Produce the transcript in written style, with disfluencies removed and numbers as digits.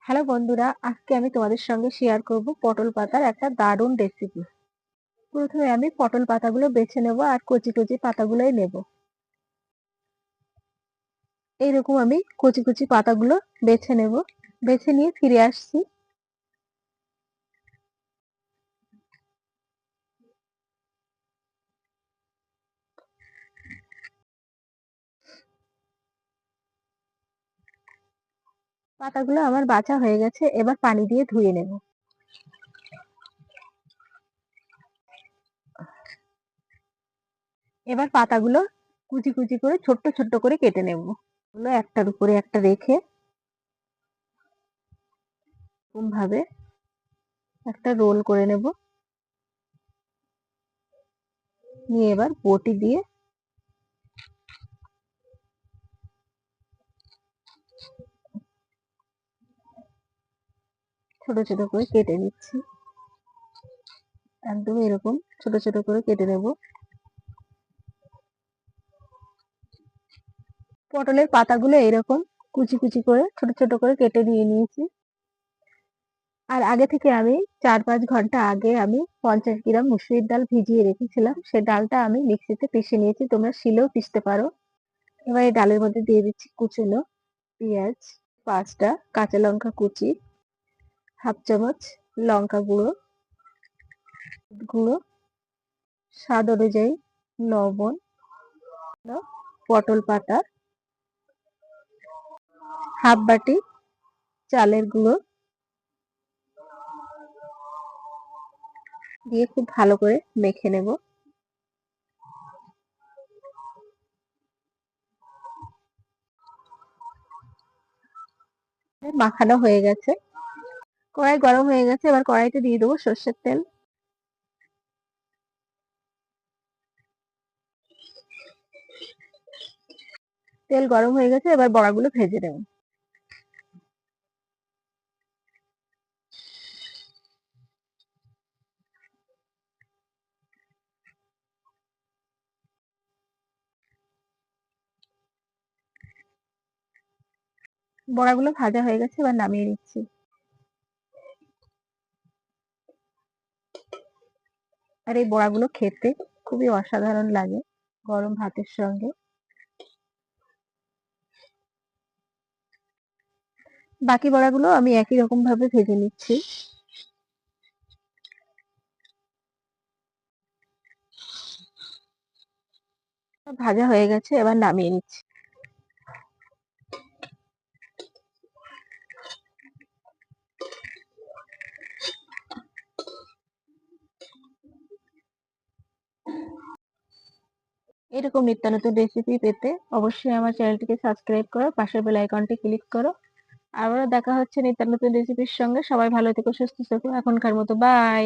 Hello বন্ধুরা, আজকে আমি তোমাদের সঙ্গে শেয়ার করব পটল পাতার একটা দারুণ রেসিপি। প্রথমে আমি পটল পাতাগুলো বেছে নেব আর কচি কচি পাতাগুলোই নেব। এইরকম আমি কচি কচি পাতাগুলো বেছে নেব। বেছে নিয়ে ফিরে আসছি। পাতাগুলো আমার বাছা হয়ে গেছে, এবার পানি দিয়ে ধুয়ে নেব। এবার পাতাগুলো কুচি কুচি করে ছোট্ট ছোট্ট করে কেটে নেব। এগুলো একটার উপরে একটা রেখে এরকম ভাবে একটা রোল করে নেব। নিয়ে এবার বটি দিয়ে ছোট ছোট করে কেটে নিচ্ছি। একদম এরকম ছোট ছোট করে কেটে নেব। পটলের পাতাগুলো এরকম কুচি কুচি করে ছোট ছোট করে কেটে নিয়ে নিয়েছি। আর আগে থেকে আমি ৪-৫ ঘন্টা আগে আমি ৫০ গ্রাম মুসুরির ডাল ভিজিয়ে রেখেছিলাম। সে ডালটা আমি মিক্সিতে পিষে নিয়েছি, তোমরা শিলেও পিষতে পারো। এবার এই ডালের মধ্যে দিয়ে দিচ্ছি কুচনো পেঁয়াজ, ৫টা কাঁচা লঙ্কা কুচি, ১/২ চামচ লঙ্কা গুঁড়ো, গুঁড়ো, স্বাদ অনুযায়ী লবণ, পটল পাতা, ১/২ বাটি চালের গুঁড়ো দিয়ে খুব ভালো করে মেখে নেব। মাখানো হয়ে গেছে। কড়াই গরম হয়ে গেছে, এবার কড়াইতে দিয়ে দেবো সর্ষের তেল। তেল গরম হয়ে গেছে, এবার বড়াগুলো ভেজে নেব। বড়াগুলো ভাজা হয়ে গেছে, এবার নামিয়ে নিচ্ছি। আর এই বড়াগুলো খেতে খুবই অসাধারণ লাগে গরম ভাতের সঙ্গে। বাকি বড়াগুলো আমি একই রকম ভাবে ভেজে নিচ্ছি। ভাজা হয়ে গেছে, এবার নামিয়ে নিচ্ছি। এরকম নিত্য নতুন রেসিপি পেতে অবশ্যই আমার চ্যানেলটিকে সাবস্ক্রাইব করো, পাশের বেল আইকনটি ক্লিক করো। আবারও দেখা হচ্ছে নিত্য নতুন রেসিপির সঙ্গে। সবাই ভালো থেকো, সুস্থ থেকো। এখনকার মতো বাই।